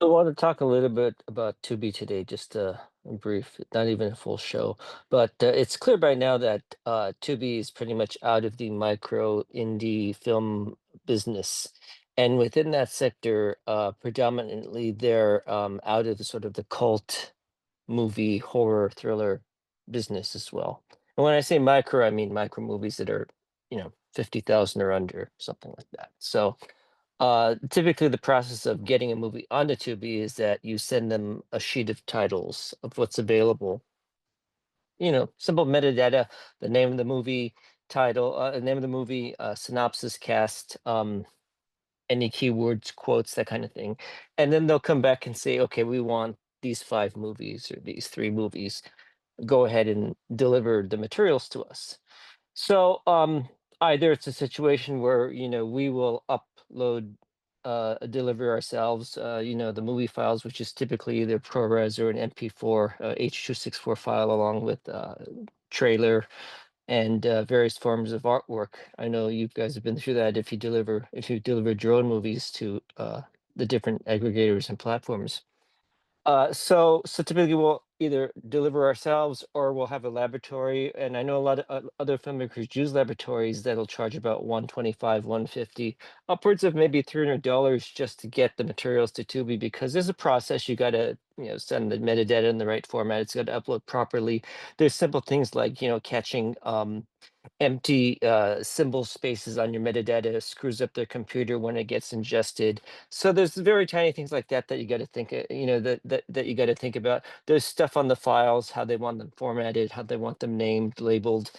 I want to talk a little bit about Tubi today, just a brief, not even a full show. But it's clear by now that Tubi is pretty much out of the micro indie film business. And within that sector, predominantly they're out of the sort of the cult movie, horror, thriller business as well. And when I say micro, I mean micro movies that are, 50,000 or under, something like that. So typically, the process of getting a movie onto Tubi is that you send them a sheet of titles of what's available. Simple metadata, the name of the movie, title, the name of the movie, synopsis, cast, any keywords, quotes, that kind of thing. And then they'll come back and say, okay, we want these 5 movies or these 3 movies. Go ahead and deliver the materials to us. So either it's a situation where we will upload, deliver ourselves, the movie files, which is typically either ProRes or an MP4 H.264 file, along with trailer and various forms of artwork. I know you guys have been through that if you deliver drone movies to the different aggregators and platforms. So typically we'll either deliver ourselves or we'll have a laboratory. And I know a lot of other filmmakers use laboratories that'll charge about 125, 150, upwards of maybe $300 just to get the materials to Tubi, because there's a process. You got to, send the metadata in the right format. It's got to upload properly. There's simple things like, catching empty symbol spaces on your metadata screws up their computer when it gets ingested. So there's very tiny things like that that you got to think, that you got to think about. There's stuff on the files, how they want them formatted, how they want them named, labeled,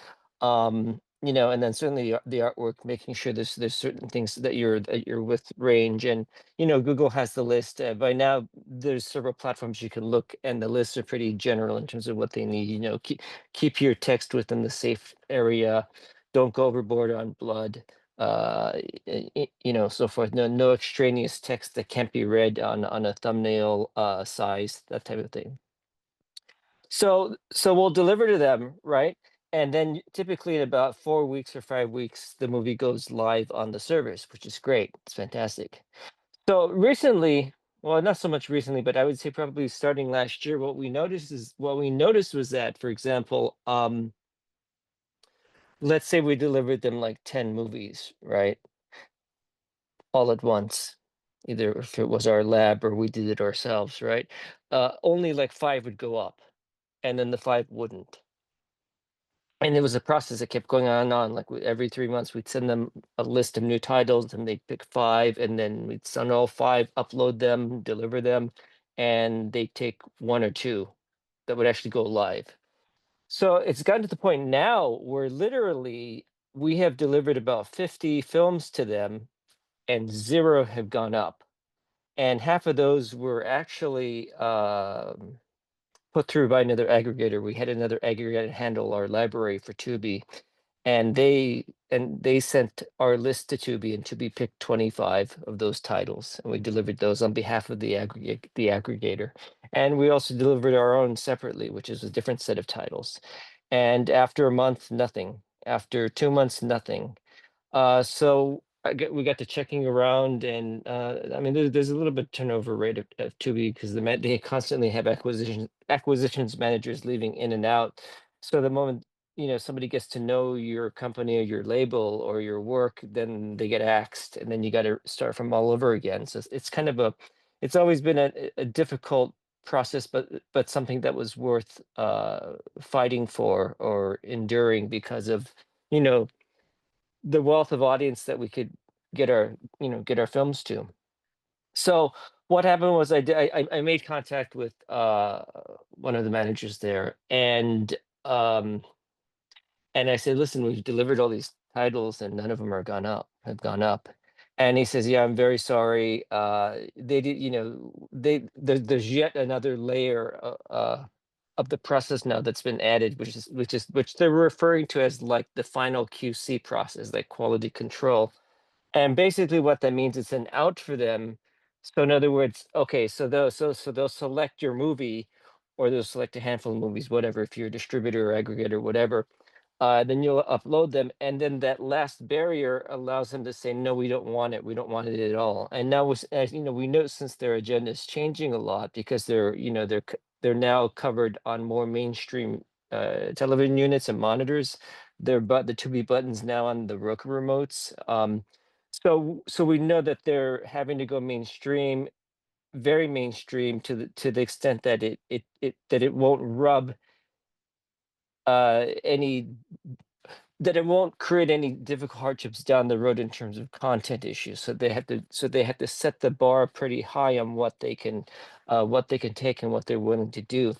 and then certainly the artwork, making sure there's certain things that you're with range. And Google has the list. By now, there's several platforms you can look, and the lists are pretty general in terms of what they need. Keep your text within the safe area. Don't go overboard on blood. So forth. No extraneous text that can't be read on a thumbnail size, that type of thing. So we'll deliver to them, right? And then typically in about 4 weeks or 5 weeks, the movie goes live on the service, which is great. It's fantastic. So recently, well, not so much recently, but I would say probably starting last year, what we noticed was that, for example, let's say we delivered them like 10 movies, right? All at once. Either if it was our lab or we did it ourselves, right? Only like 5 would go up, and then the 5 wouldn't. And it was a process that kept going on and on. Like every 3 months, we'd send them a list of new titles, and they'd pick 5, and then we'd send all 5, upload them, deliver them, and they take 1 or 2 that would actually go live. So it's gotten to the point now where literally we have delivered about 50 films to them, and 0 have gone up. And half of those were actually put through by another aggregator. We had another aggregator handle our library for Tubi, and they sent our list to Tubi, and Tubi picked 25 of those titles, and we delivered those on behalf of the aggregator. And we also delivered our own separately, which is a different set of titles. And after a month, nothing. After 2 months, nothing. So we got to checking around, and I mean, there's a little bit turnover rate of Tubi, because they constantly have acquisitions managers leaving in and out. So the moment somebody gets to know your company or your label or your work, then they get axed, and then you got to start from all over again. So it's kind of it's always been a difficult process, but something that was worth fighting for or enduring, because of you know the wealth of audience that we could get our films to. So what happened was I made contact with one of the managers there, and I said, listen, we've delivered all these titles and none of them have gone up. And he says, yeah, I'm very sorry. They did, there's yet another layer of the process now that's been added, which they're referring to as like the final QC process, like quality control. And basically what that means, it's an out for them. So in other words, okay, so they'll select your movie, or they'll select a handful of movies, whatever, if you're a distributor or aggregator, whatever. then you'll upload them, and then that last barrier allows them to say, no, we don't want it, we don't want it at all. And now, as you know, we know since their agenda is changing a lot because they're now covered on more mainstream television units and monitors. The Tubi buttons now on the Roku remotes. So we know that they're having to go mainstream, very mainstream, to the extent that it won't rub any that it won't create any difficult hardships down the road in terms of content issues. So they have to set the bar pretty high on what they can take and what they're willing to do.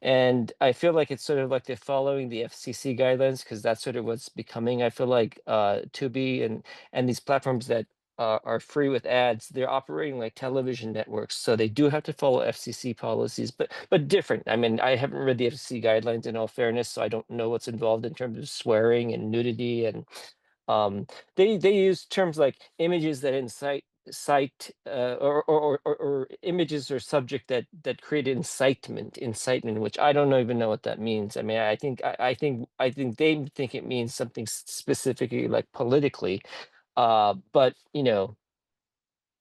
And I feel like it's sort of like they're following the FCC guidelines, because that's sort of what's becoming. I feel like Tubi and these platforms that are free with ads, they're operating like television networks, so they do have to follow FCC policies, but different. I mean, I haven't read the FCC guidelines in all fairness, so I don't know what's involved in terms of swearing and nudity, and um, they use terms like images that incite cite or images or subject that create incitement, which I don't even know what that means. I mean, I think they think it means something specifically like politically, but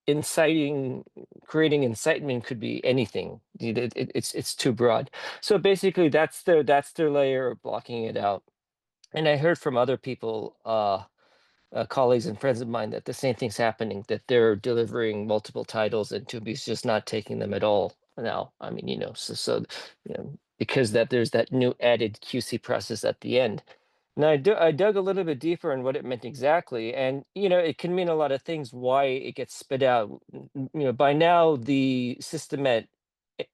inciting creating incitement could be anything. It's too broad. So basically that's their layer of blocking it out. And I heard from other people, colleagues and friends of mine, that the same thing's happening, that they're delivering multiple titles and Tubi's just not taking them at all now. I mean, because that there's that new added QC process at the end. Now, I dug a little bit deeper in what it meant exactly, and it can mean a lot of things. Why it gets spit out. By now the system at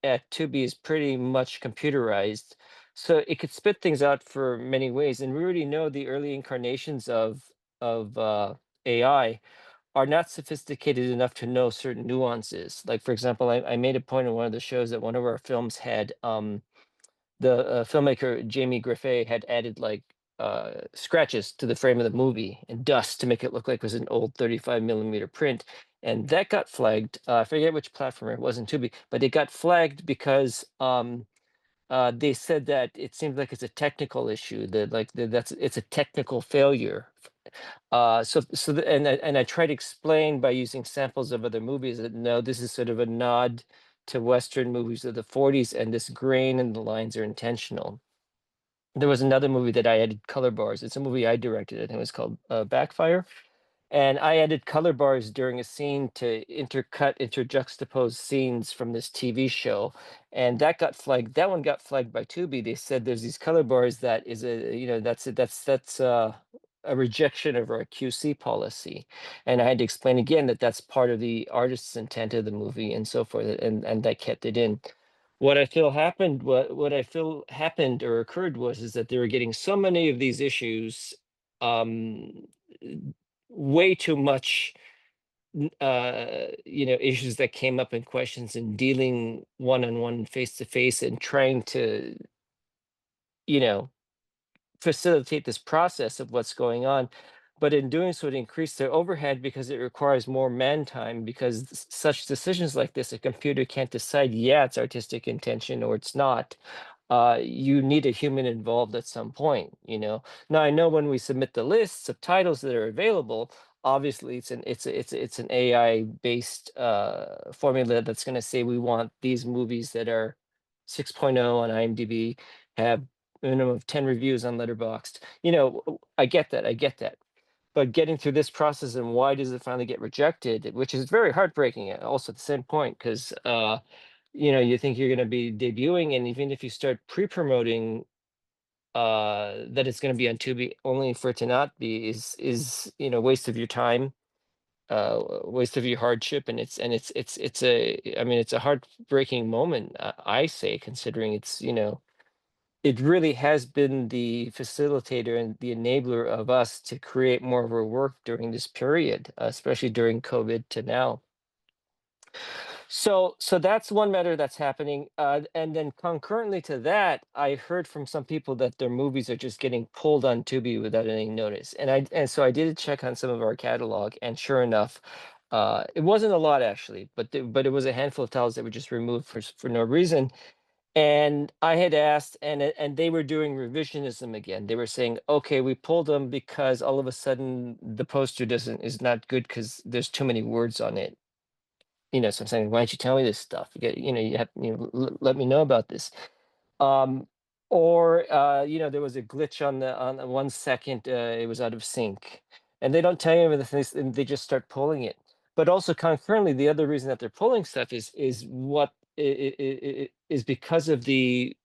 Tubi is pretty much computerized, so it could spit things out for many ways. And we already know the early incarnations of AI are not sophisticated enough to know certain nuances. Like, for example, I made a point in one of the shows that one of our films had the filmmaker Jamie Griffey had added like scratches to the frame of the movie and dust to make it look like it was an old 35 millimeter print. And that got flagged. I forget which platform it was in Tubi, but it got flagged because they said that it seems like it's a technical issue, that like that's it's a technical failure. And I try to explain by using samples of other movies that no, this is sort of a nod to Western movies of the 40s, and this grain and the lines are intentional. There was another movie that I added color bars. It's a movie I directed. I think it was called Backfire. And I added color bars during a scene to interjuxtapose scenes from this TV show, and that got flagged. That one got flagged by Tubi. They said there's these color bars that is a rejection of our QC policy, and I had to explain again that that's part of the artist's intent of the movie and so forth, and that kept it in. What I feel happened or occurred was is that they were getting so many of these issues, um, way too much, issues that came up in questions and dealing one-on-one, face-to-face, and trying to, you know, facilitate this process of what's going on. But in doing so, it increased their overhead because it requires more man time. Because such decisions like this, a computer can't decide, yeah, it's artistic intention or it's not. You need a human involved at some point. Now I know when we submit the lists of titles that are available, obviously it's an AI based formula that's going to say we want these movies that are 6.0 on IMDb, have minimum of 10 reviews on Letterboxd. I get that. But getting through this process, and why does it finally get rejected, which is very heartbreaking, also at the same point, because you think you're going to be debuting, and even if you start pre-promoting that it's going to be on Tubi, only for it to not be is waste of your time, waste of your hardship, and it's a heartbreaking moment, I say, considering it really has been the facilitator and the enabler of us to create more of our work during this period, especially during COVID to now. So that's one matter that's happening, and then concurrently to that, I heard from some people that their movies are just getting pulled on Tubi without any notice, and so I did check on some of our catalog, and sure enough, it wasn't a lot actually, but it was a handful of titles that were just removed for no reason. And I had asked, and they were doing revisionism again. They were saying, okay, we pulled them because all of a sudden the poster doesn't is not good because there's too many words on it. So I'm saying, why don't you tell me this stuff? You have, let me know about this. Um, or there was a glitch on the 1 second. It was out of sync, and they don't tell you everything, and they just start pulling it. But also concurrently, the other reason that they're pulling stuff is what is because of the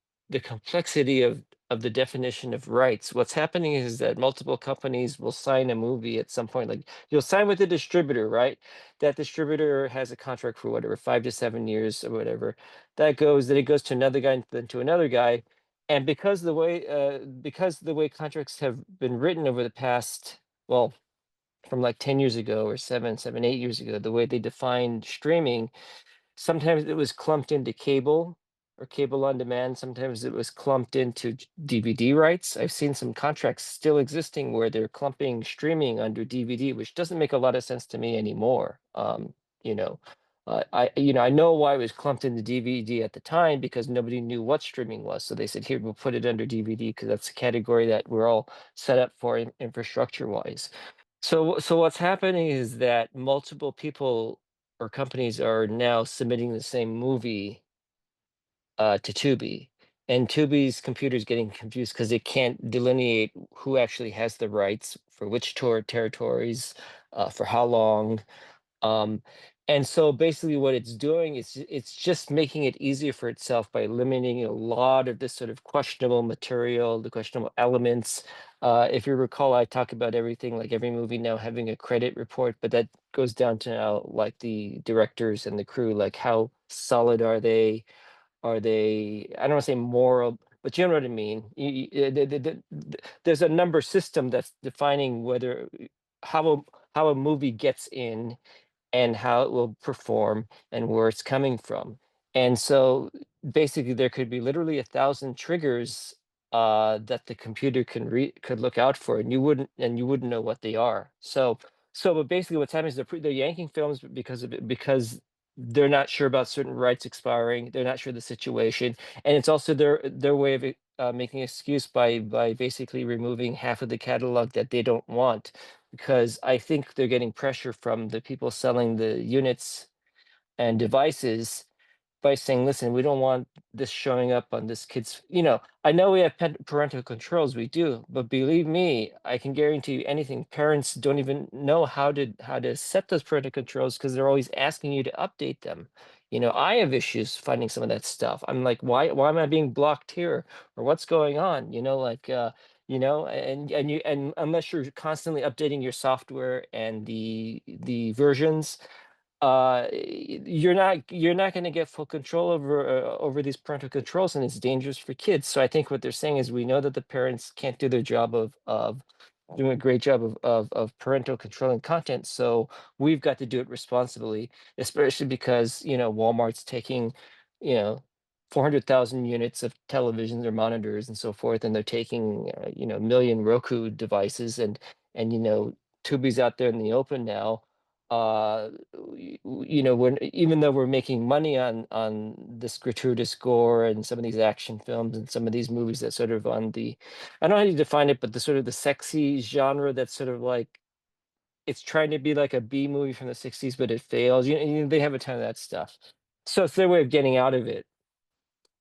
complexity of the definition of rights. What's happening is that multiple companies will sign a movie at some point. Like you'll sign with a distributor, right? That distributor has a contract for whatever 5 to 7 years or whatever then it goes to another guy, and then to another guy. And because the way contracts have been written over the past, well, from like 10 years ago or 8 years ago, the way they defined streaming, sometimes it was clumped into cable or cable on demand. Sometimes it was clumped into DVD rights. I've seen some contracts still existing where they're clumping streaming under DVD, which doesn't make a lot of sense to me anymore. You know, I know why it was clumped into DVD at the time because nobody knew what streaming was. So they said, here, we'll put it under DVD because that's a category that we're all set up for infrastructure wise. So what's happening is that multiple people or companies are now submitting the same movie to Tubi, and Tubi's computer is getting confused because it can't delineate who actually has the rights for which tour territories, for how long, um, and so basically what it's doing is it's just making it easier for itself by eliminating a lot of this sort of questionable material, the questionable elements. If you recall, I talk about everything, like every movie now having a credit report, but that goes down to now like the directors and the crew, like how solid are they? Are they, I don't want to say moral, but you know what I mean. There's a number system that's defining whether how a how a movie gets in and how it will perform and where it's coming from. And so basically there could be literally 1,000 triggers that the computer could look out for and you wouldn't know what they are. But basically what's happening is they're yanking films because of it, because they're not sure about certain rights expiring, they're not sure the situation, and it's also their way of making excuse by basically removing half of the catalog that they don't want, because I think they're getting pressure from the people selling the units and devices by saying, listen, we don't want this showing up on this kid's, I know we have parental controls, we do, but believe me, I can guarantee you anything. Parents don't even know how to set those parental controls because they're always asking you to update them. I have issues finding some of that stuff. I'm like, why am I being blocked here? Or what's going on? And unless you're constantly updating your software and the versions, you're not going to get full control over these parental controls, and it's dangerous for kids. So I think what they're saying is we know that the parents can't do their job of doing a great job of parental controlling content, so we've got to do it responsibly, especially because Walmart's taking you know 400,000 units of televisions or monitors and so forth, and they're taking a million Roku devices, and Tubi's out there in the open now. When even though we're making money on this gratuitous gore and some of these action films and some of these movies that sort of on the, I don't know how you define it, but the sort of the sexy genre that's sort of like it's trying to be like a B movie from the 60s, but it fails. They have a ton of that stuff. So it's their way of getting out of it.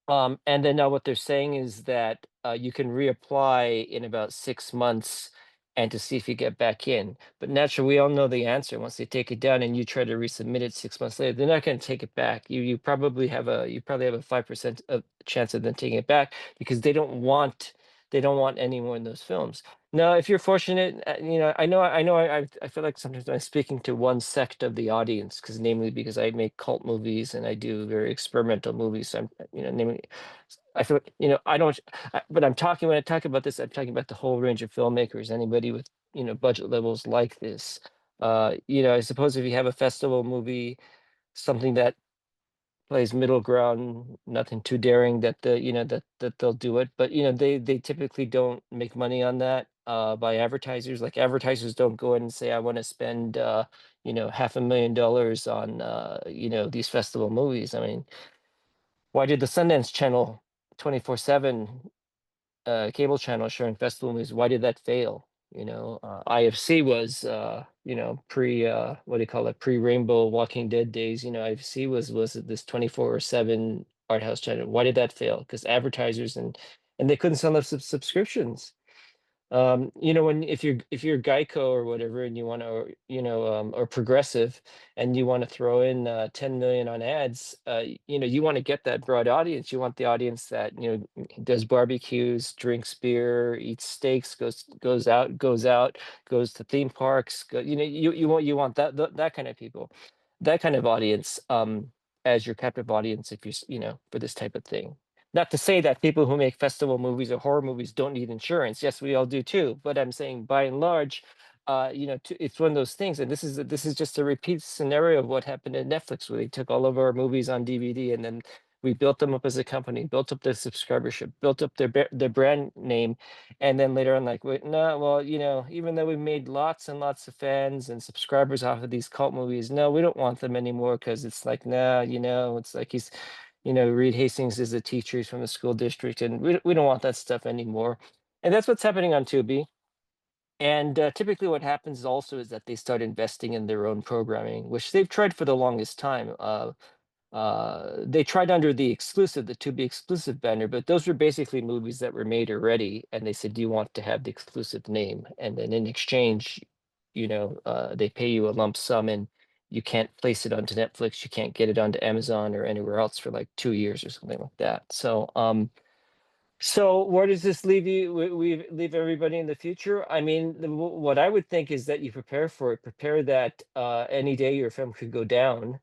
And then now what they're saying is that you can reapply in about 6 months and to see if you get back in. But naturally, we all know the answer. Once they take it down and you try to resubmit it 6 months later, they're not going to take it back. You probably have a 5% of chance of them taking it back because they don't want any more in those films. Now, if you're fortunate, I feel like sometimes I'm speaking to one sect of the audience, because I make cult movies and I do very experimental movies. So namely, I feel like, I don't, but when I talk about this, I'm talking about the whole range of filmmakers, anybody with, budget levels like this. I suppose if you have a festival movie, something that plays middle ground, nothing too daring, that they'll do it. But they typically don't make money on that by advertisers. Like advertisers don't go in and say, I want to spend $500,000 on these festival movies. I mean, Why did the Sundance Channel 24/7 cable channel showing festival movies, why did that fail? IFC was, pre, what do you call it, pre-Rainbow Walking Dead days. IFC was this 24/7 art house channel. Why did that fail? Because advertisers and they couldn't sell enough subscriptions. When if you're Geico or whatever, and you want to, or Progressive, and you want to throw in 10 million on ads, you want to get that broad audience. You want the audience that does barbecues, drinks beer, eats steaks, goes out, goes to theme parks. You want that kind of people, that kind of audience, as your captive audience, if for this type of thing. Not to say that people who make festival movies or horror movies don't need insurance. Yes, we all do too. But I'm saying by and large, it's one of those things. And this is just a repeat scenario of what happened at Netflix, where they took all of our movies on DVD, and then we built them up as a company, built up their subscribership, built up their brand name, and then later on, like, wait, no, well, even though we made lots and lots of fans and subscribers off of these cult movies, no, we don't want them anymore, because it's like, nah, it's like Reed Hastings is a teacher, he's from the school district, and we don't want that stuff anymore. And that's what's happening on Tubi. And typically, what happens also is that they start investing in their own programming, which they've tried for the longest time. They tried under the Tubi exclusive banner, but those were basically movies that were made already, and they said, "Do you want to have the exclusive name?" And then in exchange, they pay you a lump sum, and you can't place it onto Netflix, you can't get it onto Amazon or anywhere else for like 2 years or something like that. So where does this leave you? We leave everybody in the future. I mean, what I would think is that you prepare for it. Prepare that any day your film could go down.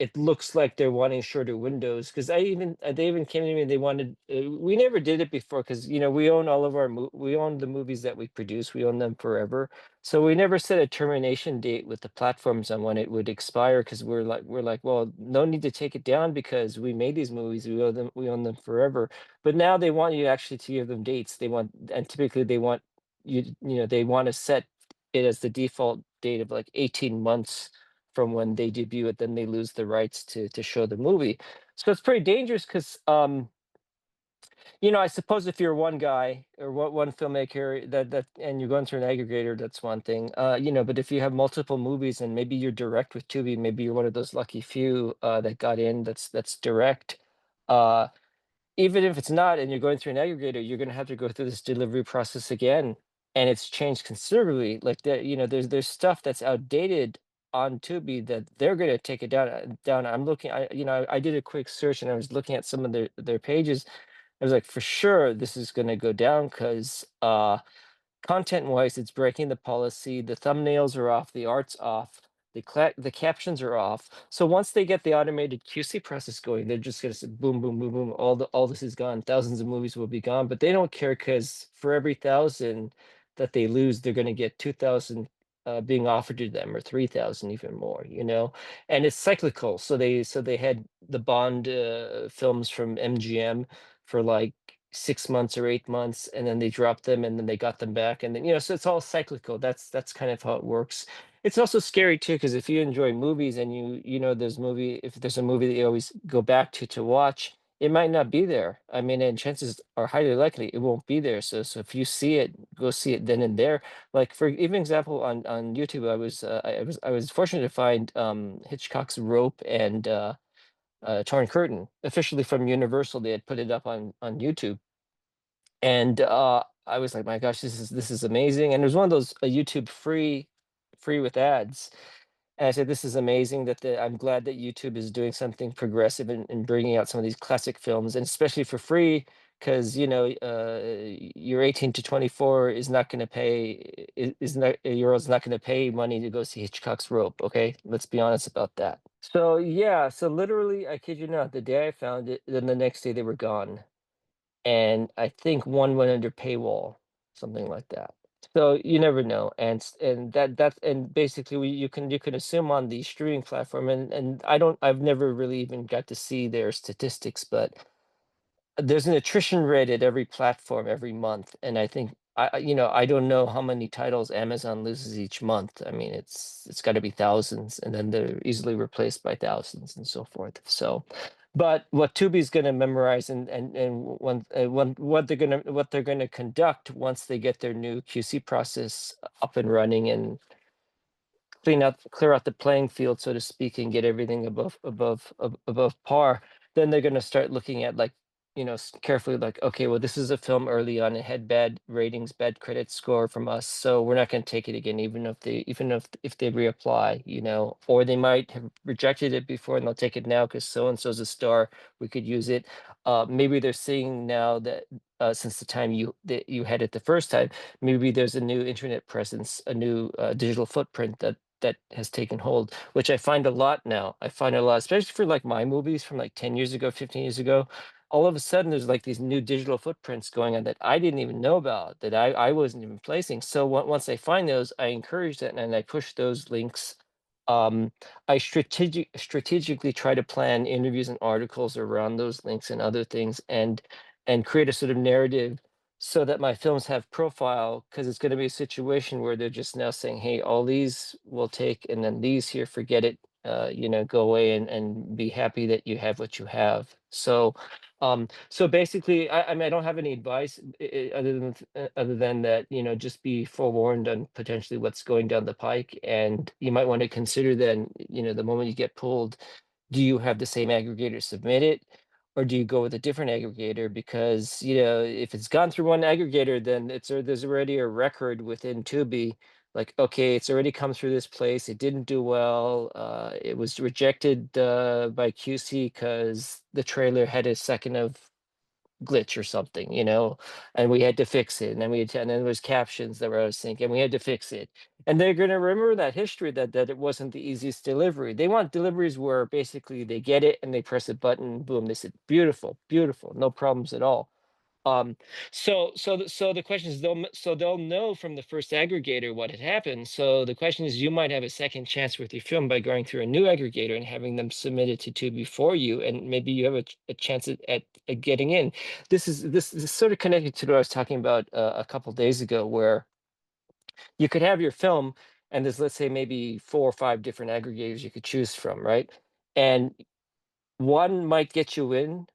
It looks like they're wanting shorter windows, because they even came to me and they wanted, we never did it before, because we own all of we own the movies that we produce, we own them forever. So we never set a termination date with the platforms on when it would expire, because we're like, well, no need to take it down, because we made these movies, we own them forever. But now they want you actually to give them dates. And typically they want they want to set it as the default date of like 18 months from when they debut it, then they lose the rights to show the movie. So it's pretty dangerous, because I suppose if you're one guy or one filmmaker, and you're going through an aggregator, that's one thing. But if you have multiple movies, and maybe you're direct with Tubi, maybe you're one of those lucky few that got in, that's direct. Uh Even if it's not, and you're going through an aggregator, you're going to have to go through this delivery process again, and it's changed considerably. Like, there's stuff that's outdated on Tubi that they're going to take it down. I'm looking, I did a quick search, and I was looking at some of their pages. I was like, for sure this is going to go down, because content-wise, it's breaking the policy. The thumbnails are off, the art's off, the captions are off. So once they get the automated QC process going, they're just gonna say boom, boom, boom, boom. All this is gone. Thousands of movies will be gone, but they don't care, because for every 1,000 that they lose, they're gonna get 2,000 being offered to them, or 3,000 even more. And it's cyclical. So they had the Bond films from MGM for like 6 months or 8 months, and then they dropped them, and then they got them back, and then so it's all cyclical. That's kind of how it works. It's also scary too, because if you enjoy movies, and if there's a movie that you always go back to watch, it might not be there. I mean, and chances are highly likely it won't be there. So if you see it, go see it then and there. Like, for even example, on YouTube, I was fortunate to find Hitchcock's Rope and Torn Curtain, officially from Universal. They had put it up on YouTube, and I was like, my gosh, this is amazing. And it was one of those YouTube free with ads. And I said, this is amazing, I'm glad that YouTube is doing something progressive, and bringing out some of these classic films, and especially for free, because your 18 to 24 is not going to pay is not you're not going to pay money to go see Hitchcock's Rope. Okay, let's be honest about that. So yeah, so literally, I kid you not, the day I found it, then the next day they were gone, and I think one went under paywall, something like that. So you never know, and basically, you can assume on the streaming platform, and I've never really even got to see their statistics, but there's an attrition rate at every platform every month, and I think I don't know how many titles Amazon loses each month. I mean, it's got to be thousands, and then they're easily replaced by thousands, and so forth. So But what Tubi's gonna memorize and what they're gonna conduct once they get their new QC process up and running and clear out the playing field, so to speak, and get everything above par, then they're going to start looking at, like, carefully, like, okay, well, this is a film early on, it had bad ratings, bad credit score from us, so we're not going to take it again, even if they reapply, or they might have rejected it before and they'll take it now because so and so's a star, we could use it. Maybe they're seeing now that, since the time you had it the first time, maybe there's a new internet presence, a new digital footprint that has taken hold, which I find a lot now. I find a lot, especially for like my movies from like 10 years ago, 15 years ago. All of a sudden, there's like these new digital footprints going on that I didn't even know about, that I wasn't even placing. So once I find those, I encourage that and I push those links. Um, I strategically try to plan interviews and articles around those links and other things, and create a sort of narrative so that my films have profile, because it's going to be a situation where they're just now saying, hey, all these we'll take, and then these here, forget it, go away, and be happy that you have what you have. So basically, I mean, I don't have any advice, other than that, just be forewarned on potentially what's going down the pike, and you might want to consider then, the moment you get pulled, do you have the same aggregator submit it, or do you go with a different aggregator? Because, if it's gone through one aggregator, then there's already a record within Tubi, like, okay, it's already come through this place, it didn't do well, it was rejected by QC because the trailer had a second of glitch or something, and we had to fix it. And and then there was captions that were out of sync, and we had to fix it. And they're going to remember that history, that it wasn't the easiest delivery. They want deliveries where basically they get it and they press a button, boom, they said, beautiful, beautiful, no problems at all. Um, so the question is, they'll know from the first aggregator what had happened. So the question is, you might have a second chance with your film by going through a new aggregator and having them submit it to two before you, and maybe you have a chance at getting in. This is sort of connected to what I was talking about a couple days ago, where you could have your film, and there's, let's say, maybe 4 or 5 different aggregators you could choose from, right? And one might get you in,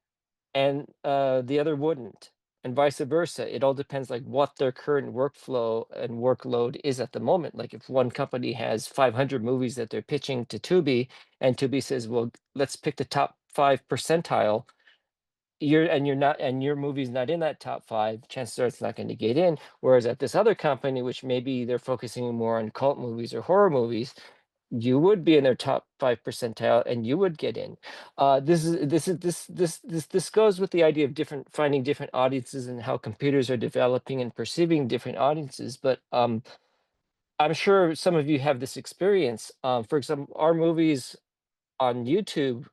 and the other wouldn't, and vice versa. It all depends, like, what their current workflow and workload is at the moment. Like, if one company has 500 movies that they're pitching to Tubi, and Tubi says, well, let's pick the top 5 percentile, you're not, and your movie's not in that top 5, chances are it's not going to get in. Whereas at this other company, which maybe they're focusing more on cult movies or horror movies, you would be in their top 5 percentile and you would get in. This goes with the idea of finding different audiences and how computers are developing and perceiving different audiences. But I'm sure some of you have this experience. For example, our movies on YouTube,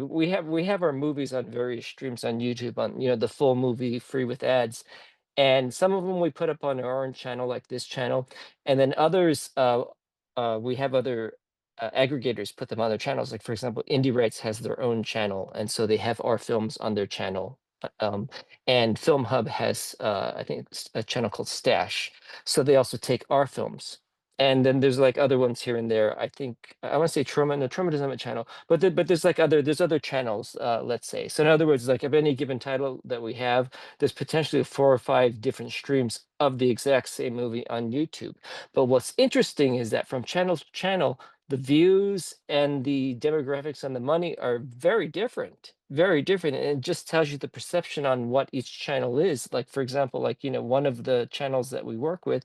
we have our movies on various streams on YouTube, on, the full movie free with ads, and some of them we put up on our own channel, like this channel, and then others, we have other aggregators put them on their channels. Like, for example, Indie Rights has their own channel, and so they have our films on their channel. And Film Hub has, I think, a channel called Stash, so they also take our films. And then there's like other ones here and there. I think I want to say Troma. No, Troma doesn't have a channel, but there's like there's other channels. Let's say, so in other words, like, of any given title that we have, there's potentially 4 or 5 different streams of the exact same movie on YouTube. But what's interesting is that from channel to channel, the views and the demographics on the money are very different, very different. And it just tells you the perception on what each channel is. Like, for example, like, one of the channels that we work with,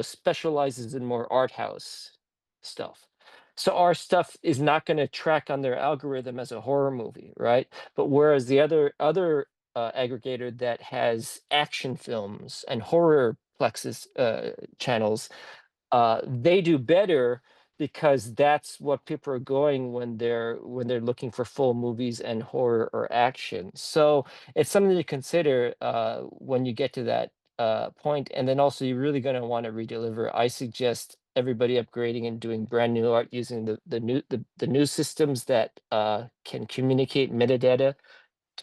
specializes in more art house stuff. So our stuff is not going to track on their algorithm as a horror movie, right? But whereas the other aggregator that has action films and horror plexus channels, they do better, because that's what people are going when they're looking for full movies and horror or action. So it's something to consider when you get to that point. And then also, you're really going to want to redeliver. I suggest everybody upgrading and doing brand new art using the new systems that can communicate metadata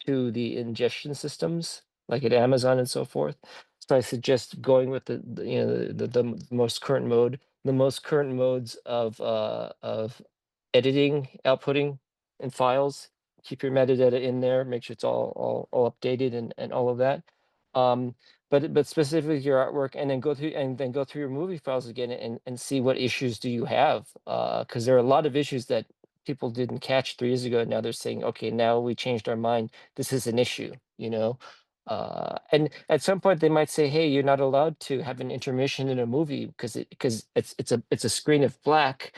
to the ingestion systems, like at Amazon and so forth. So I suggest going with the most current mode, the most current modes of editing, outputting, and files. keep your metadata in there, make sure it's all updated and all of that. Um, but specifically your artwork, and then go through your movie files again and see what issues do you have, because there are a lot of issues that people didn't catch 3 years ago. Now they're saying, okay, now we changed our mind. This is an issue, you know. And at some point they might say, hey, you're not allowed to have an intermission in a movie because it's a screen of black,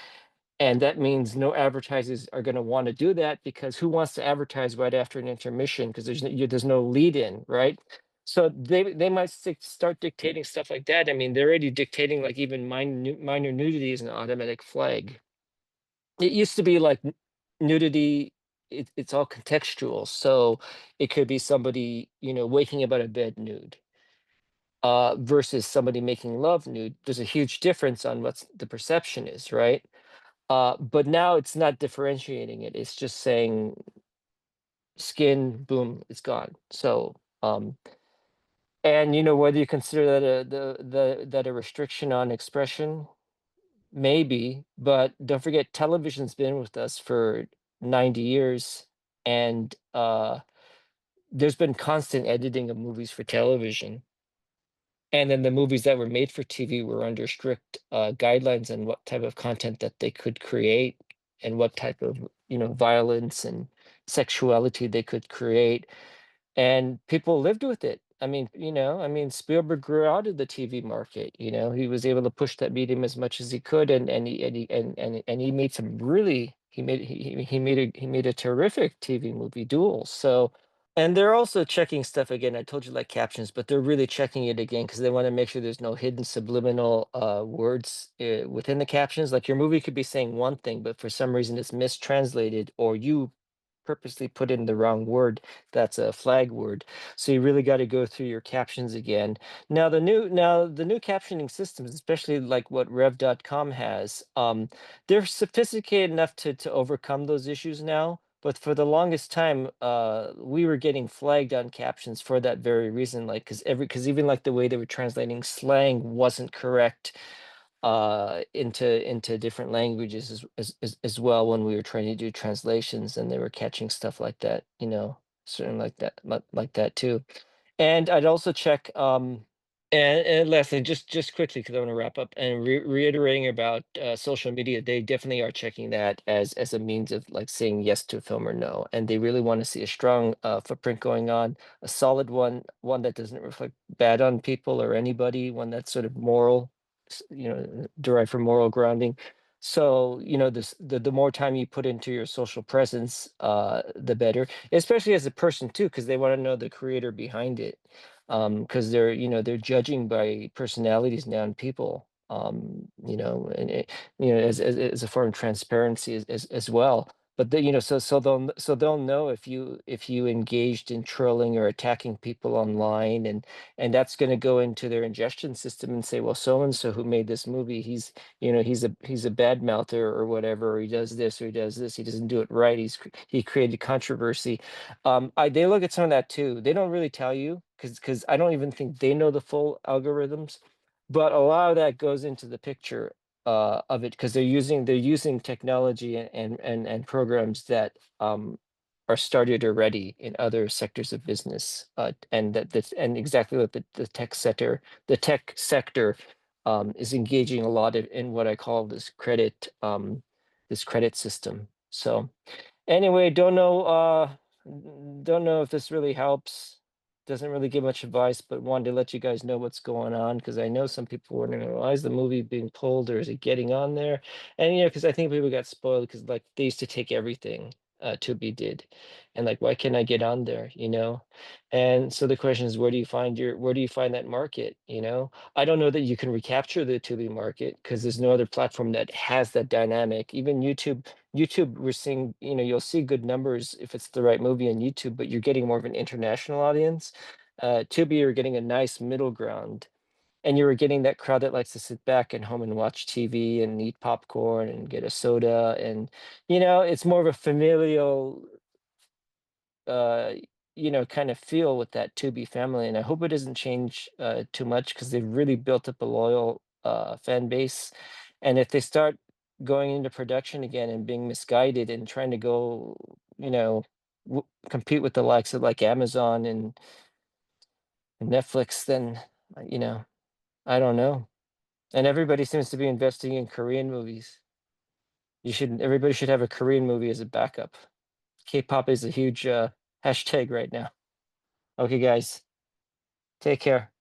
and that means no advertisers are going to want to do that, because who wants to advertise right after an intermission? Because there's no lead in, right? So they might start dictating stuff like that. I mean, they're already dictating like even minor nudity is an automatic flag. It used to be like nudity. It's all contextual. So it could be somebody, waking up out of bed nude, versus somebody making love nude. There's a huge difference on what's the perception is, right? But now it's not differentiating it. It's just saying skin, boom, it's gone. So, and whether you consider that that a restriction on expression, maybe, but don't forget television's been with us for 90 years, and there's been constant editing of movies for television. And then the movies that were made for TV were under strict guidelines on what type of content that they could create, and what type of violence and sexuality they could create, and people lived with it. I mean, Spielberg grew out of the TV market. He was able to push that medium as much as he could, and he made some really he made a terrific TV movie, Duel. So, and they're also checking stuff again. I told you, like captions, but they're really checking it again because they want to make sure there's no hidden subliminal words within the captions. Like your movie could be saying one thing, but for some reason it's mistranslated, or you purposely put in the wrong word. That's a flag word. So you really got to go through your captions again. Now the new captioning systems, especially like what Rev.com has, they're sophisticated enough to overcome those issues now. But for the longest time, we were getting flagged on captions for that very reason. Like, because even like the way they were translating slang wasn't correct into different languages as well when we were trying to do translations, and they were catching stuff like that, certain like that too. And I'd also check, and lastly, just quickly, because I want to wrap up, and reiterating about social media, they definitely are checking that as a means of like saying yes to a film or no, and they really want to see a strong footprint going on, a solid one that doesn't reflect bad on people or anybody, one that's sort of moral, derived from moral grounding. So the more time you put into your social presence, the better, especially as a person too, because they want to know the creator behind it, because they're judging by personalities now and people, and as a form of transparency as well. But so they'll know if you engaged in trolling or attacking people online, and that's going to go into their ingestion system and say, well, so and so who made this movie, he's a bad mouther or whatever, or he does this or he does this, he doesn't do it right, he created controversy. They look at some of that too. They don't really tell you, because I don't even think they know the full algorithms, but a lot of that goes into the picture of it, because they're using technology and programs that are started already in other sectors of business, and exactly what the tech sector is engaging a lot in what I call this credit system. So anyway, don't know if this really helps. Doesn't really give much advice, but wanted to let you guys know what's going on, because I know some people were wondering, why is the movie being pulled, or is it getting on there? And because I think people got spoiled, because like they used to take everything Tubi did, and like, why can't I get on there? And so the question is, where do you find that market? I don't know that you can recapture the Tubi market, because there's no other platform that has that dynamic. Even YouTube, we're seeing, you'll see good numbers if it's the right movie on YouTube, but you're getting more of an international audience. Tubi, you're getting a nice middle ground, and you're getting that crowd that likes to sit back at home and watch TV and eat popcorn and get a soda, and it's more of a familial uh kind of feel with that Tubi family. And I hope it doesn't change too much, because they've really built up a loyal fan base. And if they start going into production again and being misguided and trying to go, you know compete with the likes of like Amazon and Netflix, then you know, I don't know. And everybody seems to be investing in Korean movies. Everybody should have a Korean movie as a backup. K-pop is a huge hashtag right now. Okay, guys, take care.